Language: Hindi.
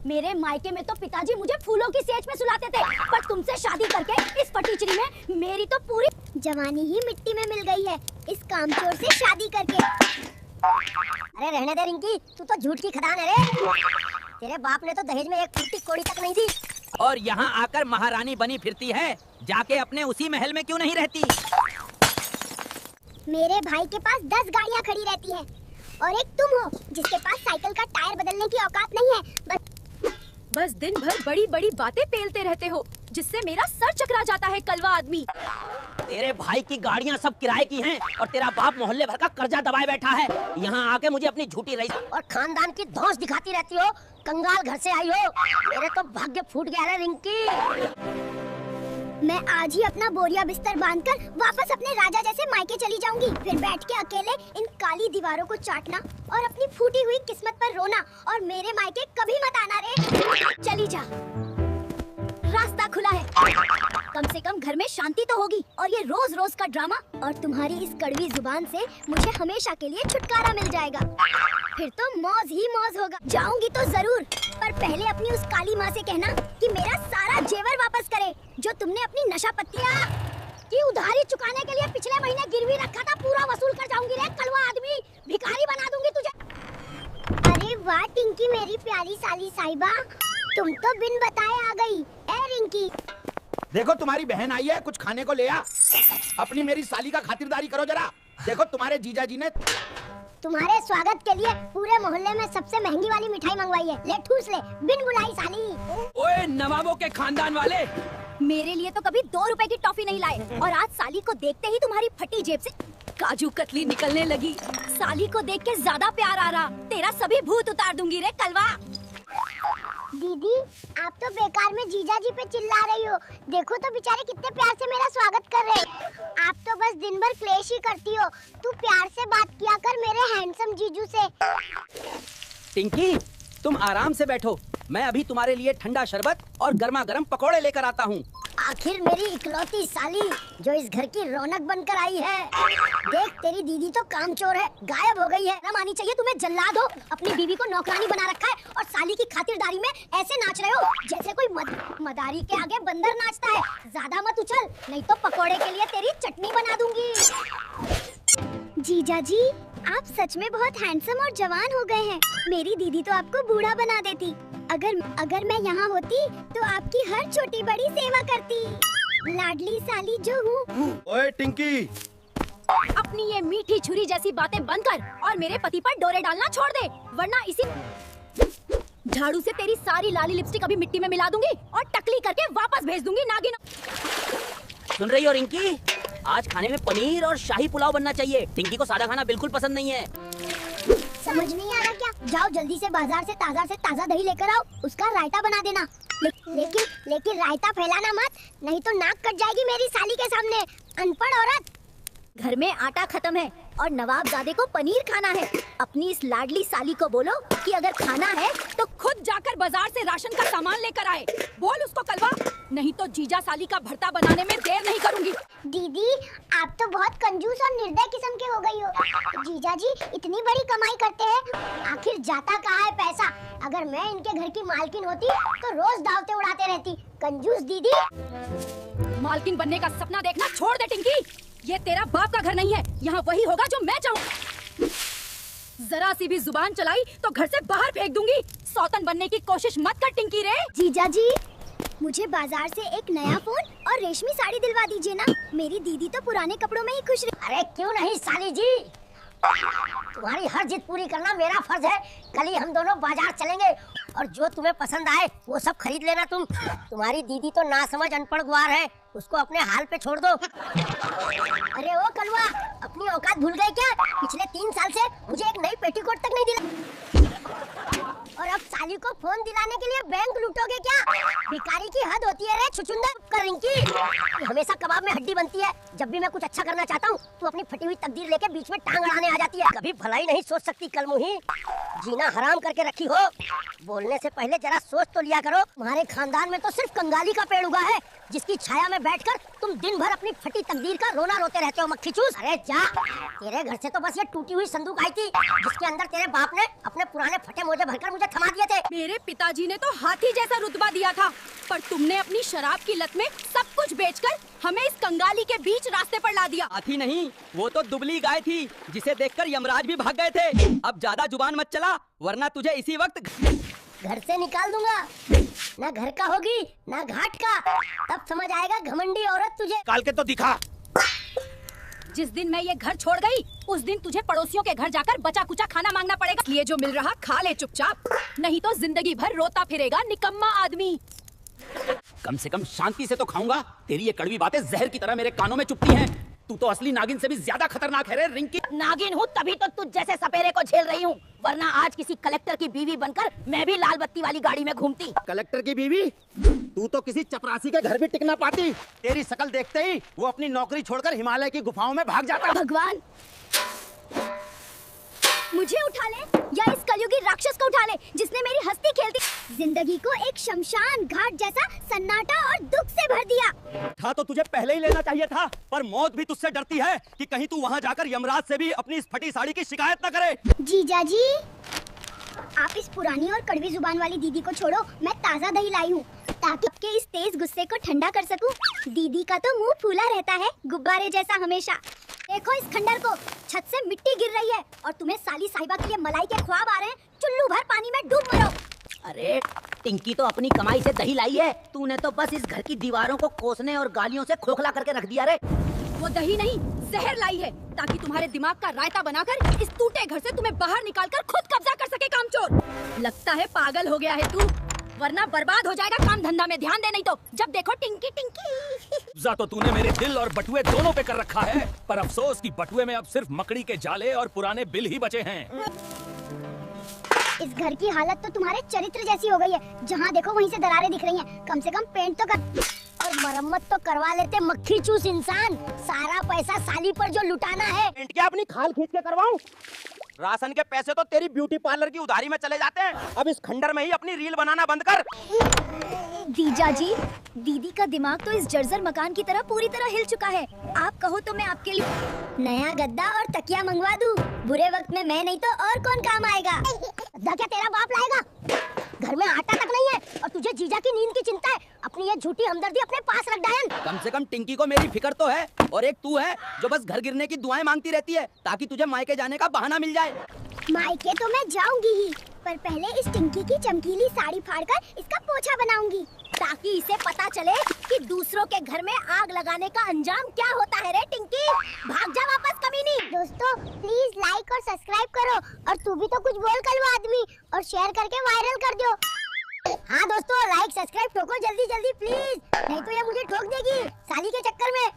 मेरे मायके में तो पिताजी मुझे फूलों की सेज पे सुलाते थे, पर तुमसे शादी करके इस फटीचरी में मेरी तो पूरी जवानी ही मिट्टी में मिल गई है इस कामचोर से शादी करके। अरे रहने दे रिंकी, तू तो झूठ की खदान है रे। तेरे बाप ने तो दहेज में एक फुट्टी कोड़ी तक नहीं दी और यहाँ आकर महारानी बनी फिरती है। जाके अपने उसी महल में क्यों नहीं रहती? मेरे भाई के पास 10 गाड़ियाँ खड़ी रहती हैं और एक तुम हो जिसके पास साइकिल का टायर बदलने की औकात नहीं है। बस दिन भर बड़ी बड़ी बातें पेलते रहते हो जिससे मेरा सर चकरा जाता है कलवा आदमी। तेरे भाई की गाड़ियाँ सब किराए की हैं और तेरा बाप मोहल्ले भर का कर्जा दबाए बैठा है। यहाँ आके मुझे अपनी झूठी रईस और खानदान की धौंस दिखाती रहती हो। कंगाल घर से आई हो। मेरे तो भाग्य फूट गया है रिंकी। मैं आज ही अपना बोरिया बिस्तर बांधकर वापस अपने राजा जैसे मायके चली जाऊंगी। फिर बैठ के अकेले इन काली दीवारों को चाटना और अपनी फूटी हुई किस्मत पर रोना, और मेरे मायके कभी मत आना रे। चली जा, रास्ता खुला है। कम से कम घर में शांति तो होगी, और ये रोज रोज का ड्रामा और तुम्हारी इस कड़वी जुबान से मुझे हमेशा के लिए छुटकारा मिल जाएगा। फिर तो मौज ही मौज होगा। जाऊंगी तो जरूर, पर पहले अपनी उस काली माँ से कहना कि मेरा सारा जेवर वापस करे जो तुमने अपनी नशा पत्तियाँ की उधारी चुकाने के लिए पिछले महीने गिरवी रखा था, पूरा वसूल कर जाऊंगी रे कलवा आदमी। भिखारी बना दूंगी तुझे। अरे वाह टिंकी, मेरी प्यारी साली साहिबा, तुम तो बिन बताए आ गई। ए रिंकी, देखो तुम्हारी बहन आई है, कुछ खाने को ले आ। अपनी मेरी साली का खातिरदारी करो जरा। देखो तुम्हारे जीजा जी ने तुम्हारे स्वागत के लिए पूरे मोहल्ले में सबसे महंगी वाली मिठाई मंगवाई है। ले ठूस ले, बिन बुलाई साली। ओए नवाबों के खानदान वाले, मेरे लिए तो कभी 2 रुपए की टॉफी नहीं लाए, और आज साली को देखते ही तुम्हारी फटी जेब से काजू कतली निकलने लगी। साली को देख के ज्यादा प्यार आ रहा। तेरा सभी भूत उतार दूंगी रे कलवा। दीदी, आप तो बेकार में जीजा जी पे चिल्ला रही हो। देखो तो बेचारे कितने प्यार से मेरा स्वागत कर रहे हैं। आप तो बस दिन भर क्लेश ही करती हो। तू प्यार से बात किया कर मेरे हैंडसम जीजू से। टिंकी तुम आराम से बैठो, मैं अभी तुम्हारे लिए ठंडा शरबत और गर्मा गर्म पकोड़े लेकर आता हूँ। आखिर मेरी इकलौती साली जो इस घर की रौनक बनकर आई है। देख, तेरी दीदी तो कामचोर है, गायब हो गई है। ना मानी चाहिए तुम्हें, जल्लाद हो। अपनी बीवी को नौकरानी बना रखा है और साली की खातिरदारी में ऐसे नाच रहे हो जैसे कोई मदारी के आगे बंदर नाचता है। ज्यादा मत उछल, नहीं तो पकोड़े के लिए तेरी चटनी बना दूंगी। जीजा जी, आप सच में बहुत हैंडसम और जवान हो गए हैं। मेरी दीदी तो आपको बूढ़ा बना देती। अगर मैं यहाँ होती तो आपकी हर छोटी बड़ी सेवा करती। लाडली साली जो हूँ। ओए टिंकी, अपनी ये मीठी छुरी जैसी बातें बंद कर और मेरे पति पर डोरे डालना छोड़ दे, वरना इसी झाड़ू से तेरी सारी लाली लिपस्टिक अभी मिट्टी में मिला दूंगी और टकली करके वापस भेज दूंगी नागिन। सुन रही हो रिंकी, आज खाने में पनीर और शाही पुलाव बनना चाहिए। टिंकी को सादा खाना बिल्कुल पसंद नहीं है। समझ नहीं आ रहा क्या? जाओ जल्दी से बाजार से ताजा दही लेकर आओ, उसका रायता बना देना। लेकिन रायता फैलाना मत, नहीं तो नाक कट जाएगी मेरी साली के सामने। अनपढ़ औरत। घर में आटा खत्म है और नवाबजादे को पनीर खाना है। अपनी इस लाडली साली को बोलो कि अगर खाना है तो खुद जाकर बाजार से राशन का सामान लेकर आए। बोल उसको कलवा, नहीं तो जीजा साली का भरता बनाने में देर नहीं करूंगी। दीदी, आप तो बहुत कंजूस और निर्दय किस्म के हो गई हो। जीजा जी इतनी बड़ी कमाई करते हैं, आखिर जाता कहाँ है पैसा? अगर मैं इनके घर की मालकिन होती तो रोज दावते उड़ाते रहती। कंजूस दीदी। मालकिन बनने का सपना देखना छोड़ दे टिंकी, ये तेरा बाप का घर नहीं है। यहाँ वही होगा जो मैं चाहूँ। जरा सी भी जुबान चलाई तो घर से बाहर फेंक दूंगी। सौतन बनने की कोशिश मत कर टिंकी रे। जीजा जी, मुझे बाजार से एक नया फोन और रेशमी साड़ी दिलवा दीजिए ना। मेरी दीदी तो पुराने कपड़ों में ही खुश रही। अरे क्यों नहीं साली जी, तुम्हारी हर जिद पूरी करना मेरा फर्ज है। कल ही हम दोनों बाजार चलेंगे और जो तुम्हें पसंद आए वो सब खरीद लेना। तुम्हारी दीदी तो नासमझ अनपढ़ गुआर है, उसको अपने हाल पे छोड़ दो। अरे ओ कलवा, अपनी औकात भूल गए क्या? पिछले 3 साल से मुझे एक नई पेटीकोट तक नहीं दिला, और अब साली को फोन दिलाने के लिए बैंक लूटोगे क्या? भिखारी की हद होती है रे छुचुंदर। रिंकी हमेशा कबाब में हड्डी बनती है। जब भी मैं कुछ अच्छा करना चाहता हूँ तू अपनी फटी हुई तकदीर लेके बीच में टांग अड़ाने आ जाती है। कभी भलाई नहीं सोच सकती कलमुही, जीना हराम करके रखी हो। बोलने से पहले जरा सोच तो लिया करो। तुम्हारे खानदान में तो सिर्फ कंगाली का पेड़ उगा है, जिसकी छाया में बैठकर तुम दिन भर अपनी फटी तकदीर का रोना रोते रहते हो मक्खी चूस। अरे जा, तेरे घर से तो बस ये टूटी हुई संदूक आई थी जिसके अंदर तेरे बाप ने अपने पुराने फटे मोजे भरकर मुझे थमा दिए थे। मेरे पिताजी ने तो हाथी जैसा रुतबा दिया था, पर तुमने अपनी शराब की लत में सब कुछ बेचकर हमें इस कंगाली के बीच रास्ते पर ला दिया। हाथी नहीं, वो तो दुबली गाय थी जिसे देखकर यमराज भी भाग गए थे। अब ज्यादा जुबान मत चला, वरना तुझे इसी वक्त घर से निकाल दूंगा। ना घर का होगी ना घाट का, तब समझ आएगा घमंडी औरत तुझे। काल के तो दिखा। जिस दिन मैं ये घर छोड़ गई, उस दिन तुझे पड़ोसियों के घर जाकर बचा कुचा खाना मांगना पड़ेगा। ये जो मिल रहा खा ले चुपचाप, नहीं तो जिंदगी भर रोता फिरेगा निकम्मा आदमी। कम से कम शांति से तो खाऊंगा। तेरी ये कड़वी बातें जहर की तरह मेरे कानों में चुभती हैं। तू तो असली नागिन से भी ज्यादा खतरनाक है रे रिंकी। नागिन हूँ तभी तो तुझ जैसे सपेरे को झेल रही हूँ, वरना आज किसी कलेक्टर की बीवी बनकर मैं भी लाल बत्ती वाली गाड़ी में घूमती। कलेक्टर की बीवी? तू तो किसी चपरासी के घर भी टिक ना पाती। तेरी शकल देखते ही वो अपनी नौकरी छोड़कर हिमालय की गुफाओं में भाग जाता। भगवान, मुझे उठा ले या इस कलयुगी राक्षस को उठा ले जिसने मेरी हस्ती खेलती जिंदगी को एक शमशान घाट जैसा सन्नाटा और दुख से भर दिया। था तो तुझे पहले ही लेना चाहिए था, पर मौत भी तुझसे डरती है कि कहीं तू वहाँ जाकर यमराज से भी अपनी इस फटी साड़ी की शिकायत न करे। जीजा जी, आप इस पुरानी और कड़वी जुबान वाली दीदी को छोड़ो, मैं ताज़ा दही लाई हूँ ताकि आपके इस तेज गुस्से को ठंडा कर सकूं। दीदी का तो मुंह फूला रहता है, गुब्बारे जैसा हमेशा। देखो इस खंडर को, छत से मिट्टी गिर रही है और तुम्हें साली साहिबा के लिए मलाई के ख्वाब आ रहे हैं। चुल्लू भर पानी में डूब मरो। अरे टिंकी तो अपनी कमाई से दही लाई है, तूने तो बस इस घर की दीवारों को कोसने और गालियों से खोखला करके रख दिया रे। वो दही नहीं, जहर लाई है ताकि तुम्हारे दिमाग का रायता बनाकर इस टूटे घर से तुम्हें बाहर निकालकर खुद कब्जा कर सके कामचोर। लगता है पागल हो गया है तू, वरना बर्बाद हो जाएगा काम धंधा में। ध्यान दे नहीं तो जब देखो टिंकी टिंकी। कब्जा तो तूने मेरे दिल और बटुए दोनों पे कर रखा है, पर अफसोस कि बटुए में अब सिर्फ मकड़ी के जाले और पुराने बिल ही बचे हैं। इस घर की हालत तो तुम्हारे चरित्र जैसी हो गई है, जहाँ देखो वहीं से दरारें दिख रही हैं। कम से कम पेंट तो कर और मरम्मत तो करवा लेते मक्खी चूस इंसान। सारा पैसा साली पर जो लुटाना है। पेंट क्या अपनी खाल खींच के करवाऊं? राशन के पैसे तो तेरी ब्यूटी पार्लर की उधारी में चले जाते हैं। अब इस खंडर में ही अपनी रील बनाना बंद कर। जीजा जी, दीदी का दिमाग तो इस जर्जर मकान की तरह पूरी तरह हिल चुका है। आप कहो तो मैं आपके लिए नया गद्दा और तकिया मंगवा दूं। बुरे वक्त में मैं नहीं तो और कौन काम आएगा? गद्दा क्या तेरा बाप लाएगा? घर में आटा तक नहीं है और तुझे जीजा की नींद की चिंता है। अपनी ये झूठी हमदर्दी अपने पास रख डायन। कम से कम टिंकी को मेरी फिक्र तो है, और एक तू है जो बस घर गिरने की दुआएं मांगती रहती है ताकि तुझे मायके जाने का बहाना मिल जाए। मायके तो मैं जाऊंगी ही, पर पहले इस टिंकी की चमकीली साड़ी फाड़कर इसका पोछा बनाऊंगी, ताकि इसे पता चले कि दूसरों के घर में आग लगाने का अंजाम क्या होता है रे टिंकी। भाग जा वापस कमीनी। दोस्तों प्लीज लाइक और सब्सक्राइब करो, और तू भी तो कुछ बोल कलवा आदमी, और शेयर करके वायरल कर दो। हाँ दोस्तों, लाइक सब्सक्राइब ठोको जल्दी जल्दी प्लीज, नहीं तो ये मुझे ठोक देगी साली के चक्कर में।